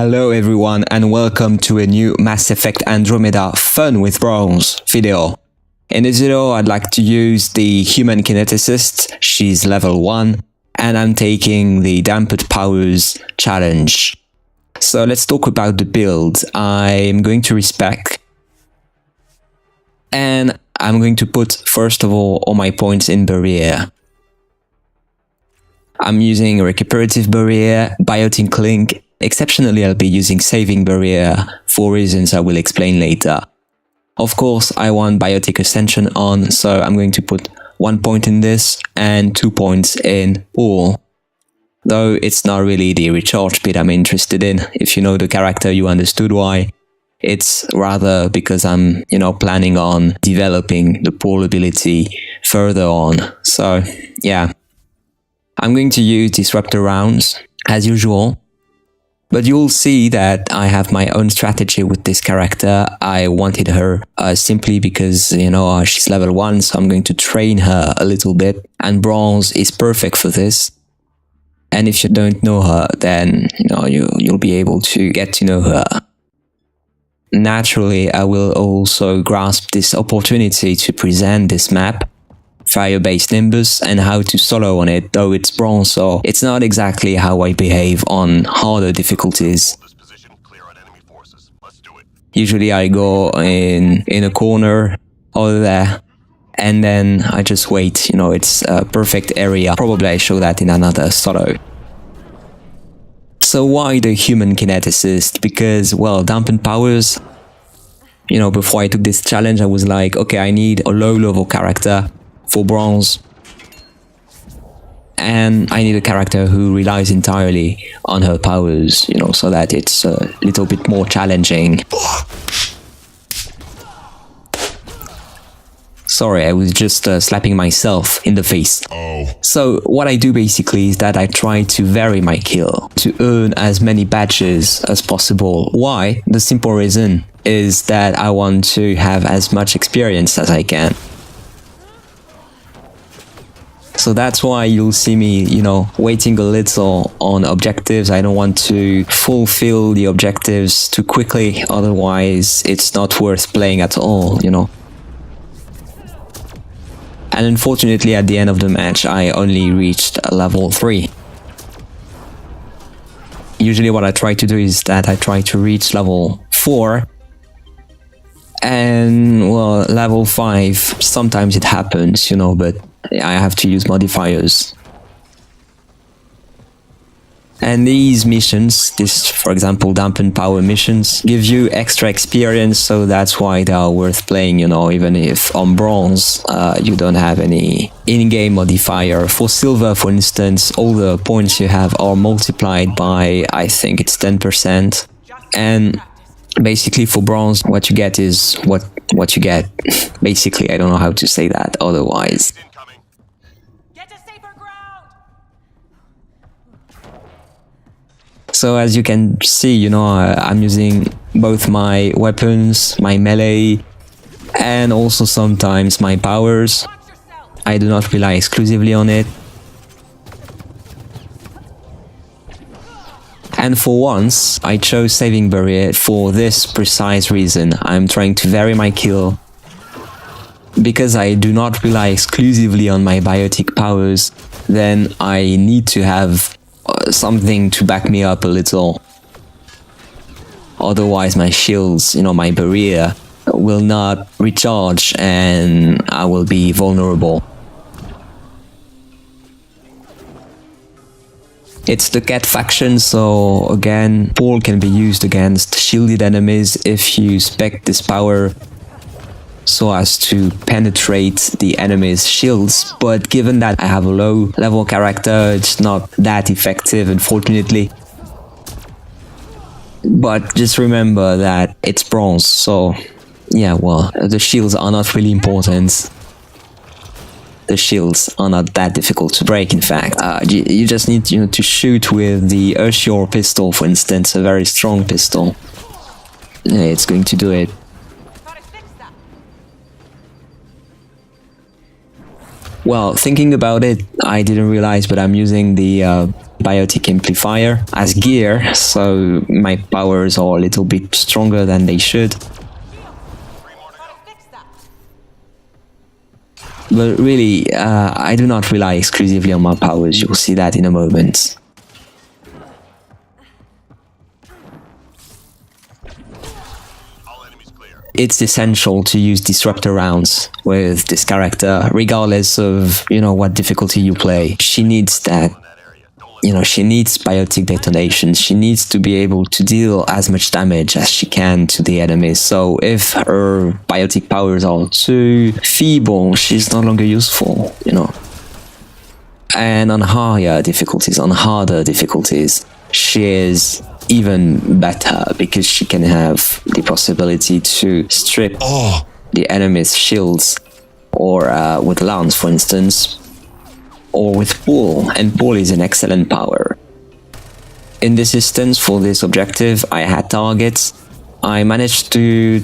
Hello everyone and welcome to a new Mass Effect Andromeda Fun with Bronze video. In this video I'd like to use the human Kineticist, she's level 1, and I'm taking the Dampened Powers challenge. So let's talk about the build. I'm going to respec, and I'm going to put first of all my points in barrier. I'm using recuperative barrier, biotic link. Exceptionally, I'll be using saving barrier for reasons I will explain later. Of course, I want biotic ascension on, so I'm going to put 1 point in this and 2 points in all. Though it's not really the recharge bit I'm interested in. If you know the character, you understood why. It's rather because I'm, planning on developing the pull ability further on. So, yeah. I'm going to use disruptor rounds, as usual. But you'll see that I have my own strategy with this character. I wanted her simply because, she's level 1, so I'm going to train her a little bit. And Bronze is perfect for this. And if you don't know her, then, you'll be able to get to know her. Naturally, I will also grasp this opportunity to present this map, fire-based Nimbus, and how to solo on it, though it's Bronze, so it's not exactly how I behave on harder difficulties. Usually I go in a corner over there, and then I just wait, it's a perfect area. Probably I show that in another solo. So why the human Kineticist? Because, well, Dampened Powers, before I took this challenge, I was like, okay, I need a low-level character for Bronze, and I need a character who relies entirely on her powers, so that it's a little bit more challenging. Sorry, I was just slapping myself in the face. So what I do basically is that I try to vary my kill to earn as many badges as possible. Why? The simple reason is that I want to have as much experience as I can. So that's why you'll see me, waiting a little on objectives. I don't want to fulfill the objectives too quickly, otherwise it's not worth playing at all, And unfortunately, at the end of the match, I only reached level 3. Usually what I try to do is that I try to reach level 4. And, well, level 5, sometimes it happens, but I have to use modifiers. And these missions, for example, Dampened Power missions, give you extra experience, so that's why they are worth playing, even if on Bronze you don't have any in-game modifier. For Silver, for instance, all the points you have are multiplied by, I think it's 10%. And basically for Bronze, what you get is what you get. Basically, I don't know how to say that otherwise. So as you can see, I'm using both my weapons, my melee, and also sometimes my powers. I do not rely exclusively on it. And for once, I chose saving barrier for this precise reason. I'm trying to vary my kill. Because I do not rely exclusively on my biotic powers, then I need to have something to back me up a little. Otherwise my shields, my barrier, will not recharge and I will be vulnerable. It's the Kett faction, so again, pull can be used against shielded enemies if you spec this power so as to penetrate the enemy's shields, but given that I have a low level character, it's not that effective, unfortunately. But just remember that it's Bronze, so yeah, well, the shields are not really important. The shields are not that difficult to break, in fact. You just need to shoot with the Ursure pistol, for instance, a very strong pistol. It's going to do it. Well, thinking about it, I didn't realize, but I'm using the biotic amplifier as gear, so my powers are a little bit stronger than they should. But really, I do not rely exclusively on my powers, you'll see that in a moment. It's essential to use disruptor rounds with this character, regardless of, what difficulty you play. She needs that. She needs biotic detonations. She needs to be able to deal as much damage as she can to the enemies. So if her biotic powers are too feeble, she's no longer useful, And on harder difficulties, she is even better because she can have the possibility to strip the enemy's shields, or with lance, for instance, or with pull, and pull is an excellent power. In this instance, for this objective, I had targets. I managed to,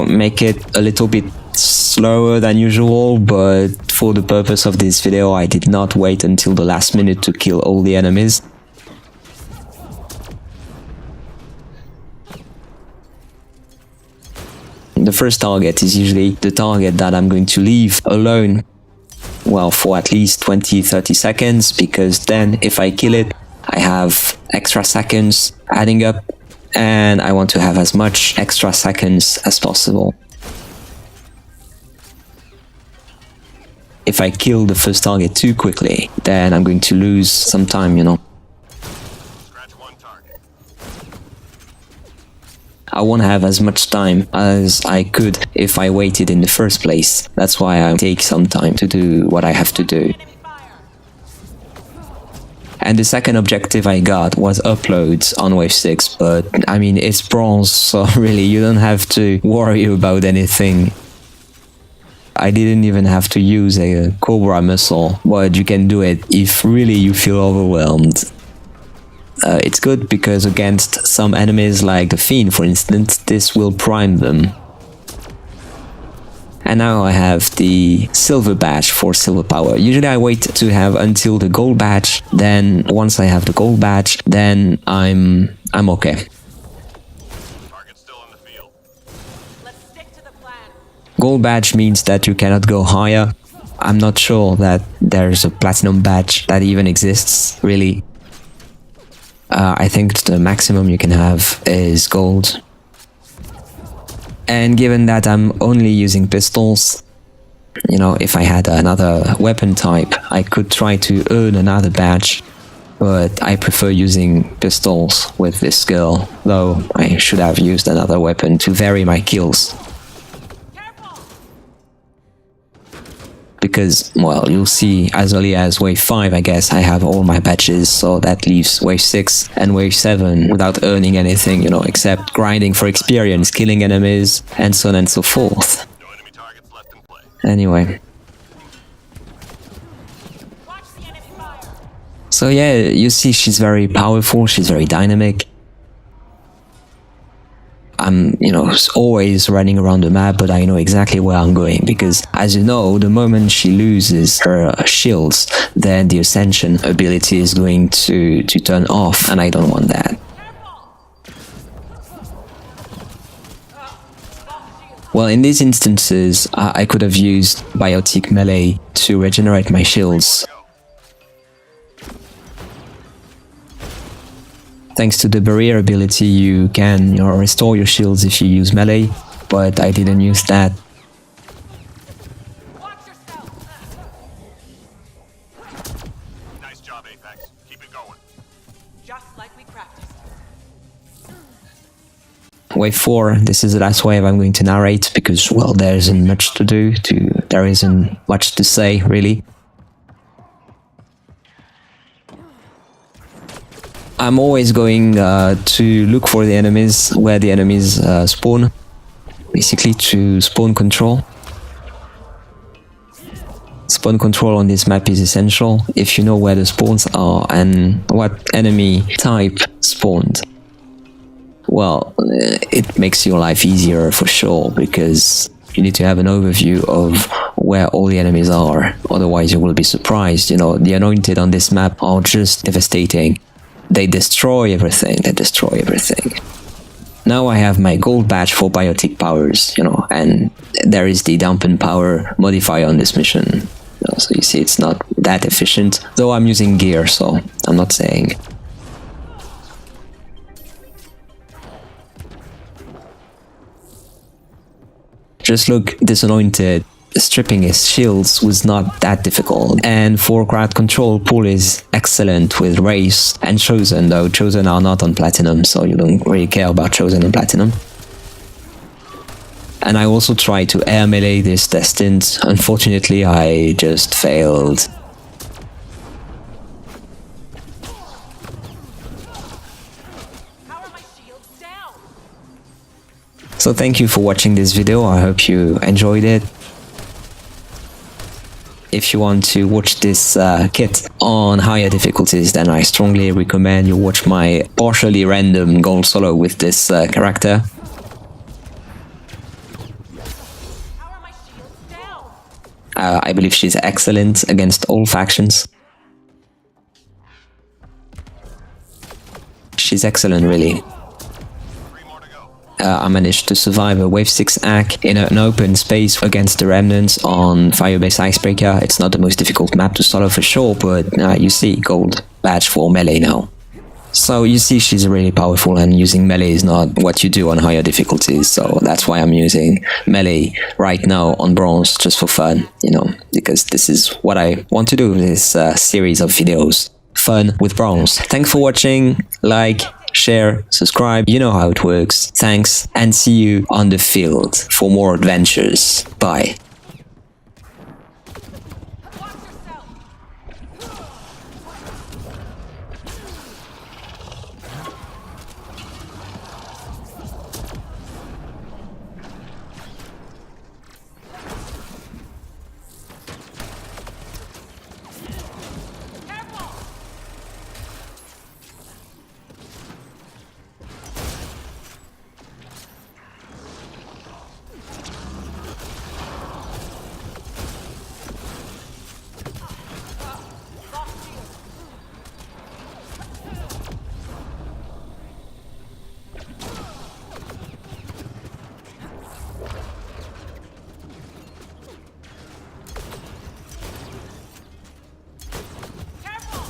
make it a little bit slower than usual, but for the purpose of this video, I did not wait until the last minute to kill all the enemies. The first target is usually the target that I'm going to leave alone, well, for at least 20-30 seconds, because then if I kill it, I have extra seconds adding up, and I want to have as much extra seconds as possible. If I kill the first target too quickly, then I'm going to lose some time, I won't have as much time as I could if I waited in the first place. That's why I take some time to do what I have to do. And the second objective I got was uploads on wave 6, but it's bronze, so really you don't have to worry about anything. I didn't even have to use a Cobra muscle, but you can do it if really you feel overwhelmed. It's good because against some enemies like the Fiend, for instance, this will prime them. And now I have the silver badge for silver power. Usually I wait to have until the gold badge, then once I have the gold badge, then I'm okay. Target's still in the field. Let's stick to the plan. Gold badge means that you cannot go higher. I'm not sure that there's a platinum badge that even exists, really. I think the maximum you can have is gold. And given that I'm only using pistols, if I had another weapon type, I could try to earn another badge, but I prefer using pistols with this skill, though I should have used another weapon to vary my kills. Because, well, you'll see as early as wave 5, I guess, I have all my badges, so that leaves wave 6 and wave 7 without earning anything, except grinding for experience, killing enemies, and so on and so forth. No enemy targets left in play. Anyway. Watch the enemy fire. So yeah, you see she's very powerful, she's very dynamic. I'm, always running around the map, but I know exactly where I'm going, because, as you know, the moment she loses her shields, then the Ascension ability is going to turn off, and I don't want that. Well, in these instances, I could have used Biotic Melee to regenerate my shields. Thanks to the barrier ability, you can restore your shields if you use melee, but I didn't use that. Watch yourself. Nice job, Apex. Keep it going. Just like we practiced. Wave 4, this is the last wave I'm going to narrate, because, well, there isn't much to do, there isn't much to say, really. I'm always going to look for the enemies where the enemies spawn, basically to spawn control. Spawn control on this map is essential if you know where the spawns are and what enemy type spawned. Well, it makes your life easier for sure, because you need to have an overview of where all the enemies are, otherwise you will be surprised. You know, the Anointed on this map are just devastating. They destroy everything, Now I have my gold badge for biotic powers, you know, and there is the Dampened Power modifier on this mission. You know, so you see it's not that efficient, though I'm using gear, so I'm not saying. Just look, this Anointed, stripping his shields was not that difficult, and for crowd control, Paul is excellent with Race and Chosen, though Chosen are not on Platinum, so you don't really care about Chosen and Platinum. And I also tried to air melee this Destined. Unfortunately, I just failed. How are my shields down? So thank you for watching this video, I hope you enjoyed it. If you want to watch this kit on higher difficulties, then I strongly recommend you watch my partially random gold solo with this character. How are my shields down? I believe she's excellent against all factions. She's excellent, really. 3 more to go. I managed to survive a wave 6 hack in an open space against the remnants on Firebase Icebreaker. It's not the most difficult map to solo for sure, but you see, gold badge for melee now. So you see she's really powerful, and using melee is not what you do on higher difficulties, so that's why I'm using melee right now on bronze just for fun, you know, because this is what I want to do with this series of videos. Fun with bronze. Thanks for watching, like, share, subscribe, you know how it works. Thanks, and see you on the field for more adventures. Bye. Watch yourself. Careful. Lost shield. Careful.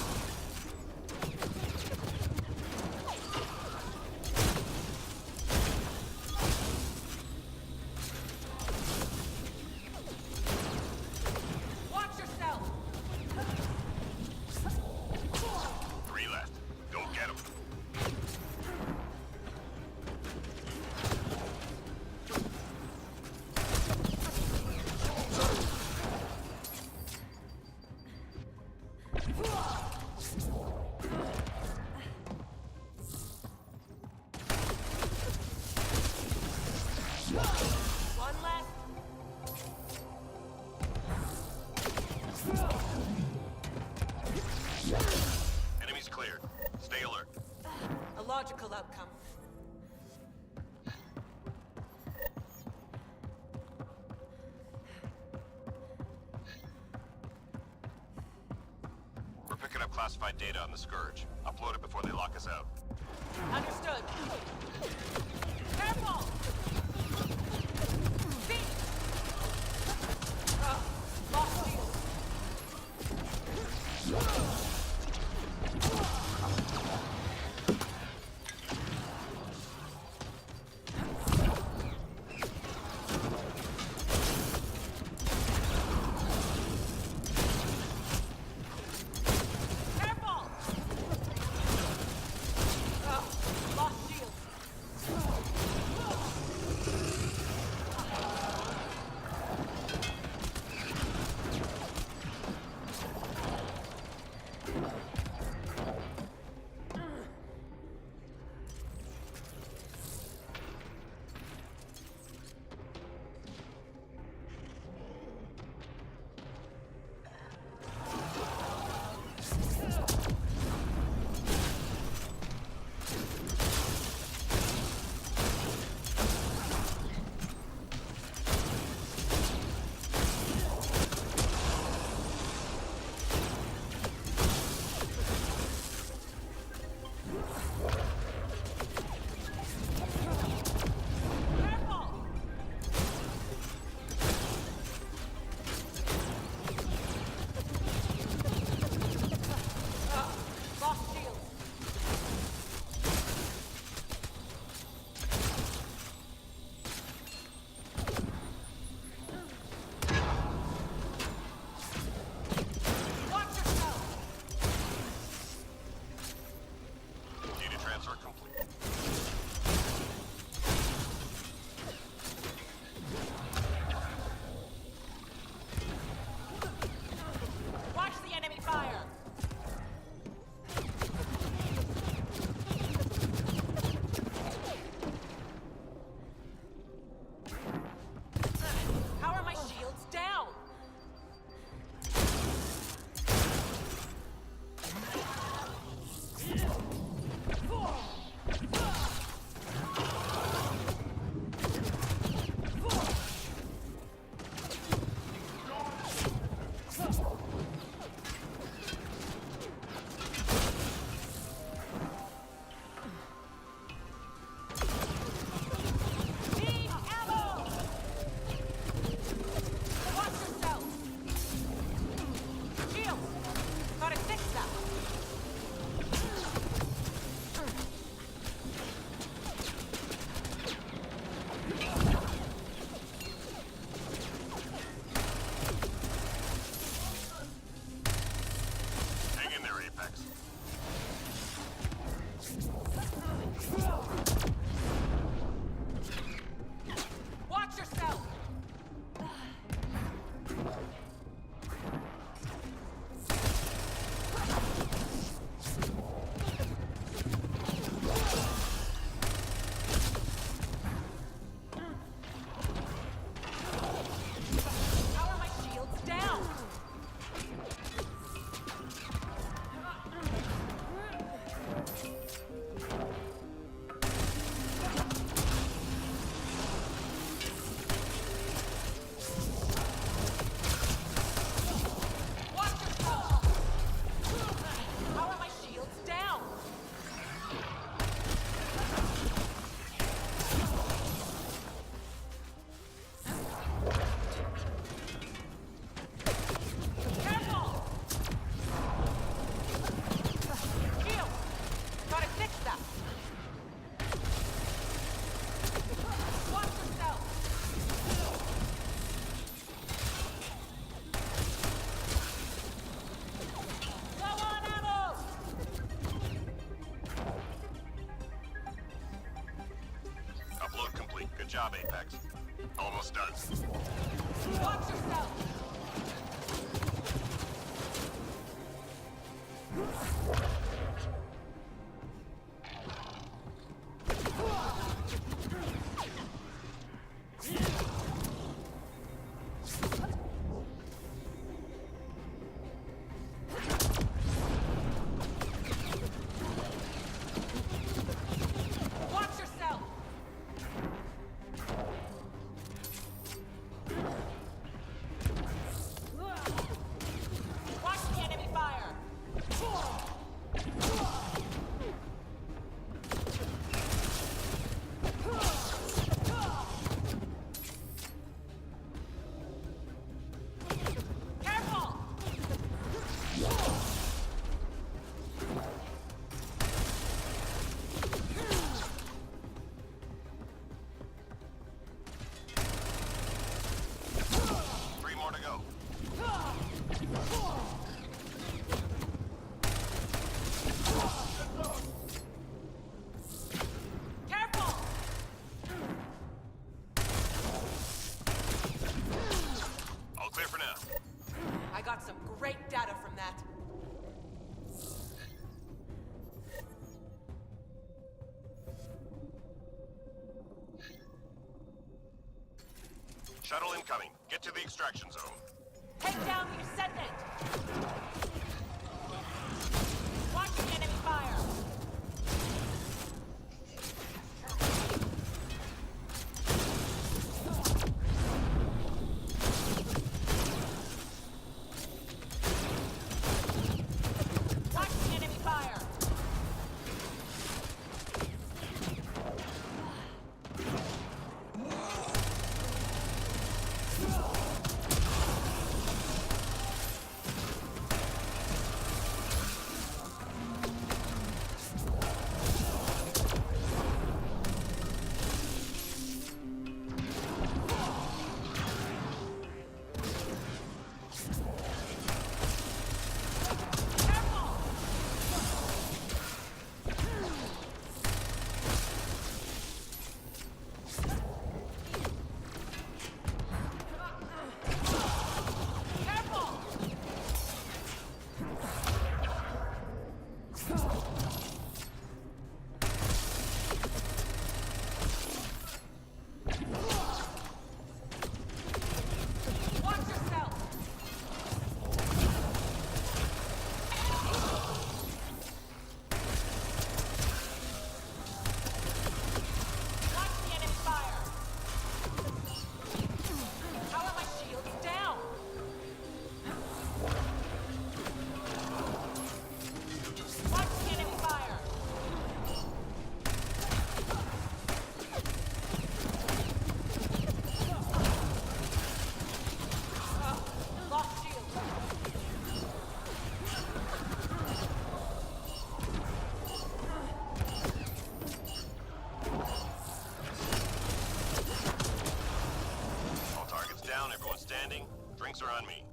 Watch yourself. 3 left. Don't get 'em. One left. Enemies cleared. Stay alert. A logical outcome. We're picking up classified data on the Scourge. Upload it before they lock us out. Understood. Careful. See. Lost shield. Careful. Lost shield. job, Apex. Almost done. Watch yourself! Watch yourself! Watch the enemy fire! Careful! Three more to go. Careful! All clear for now. I got some great data from that. Shuttle incoming. Get to the extraction zone. Take down the ascendant! Watch the enemy fire! Watch the enemy fire! Watch yourself! Watch the enemy fire! How are my shields down? Watch the enemy fire! Lost shield! All targets down, everyone standing. Drinks are on me.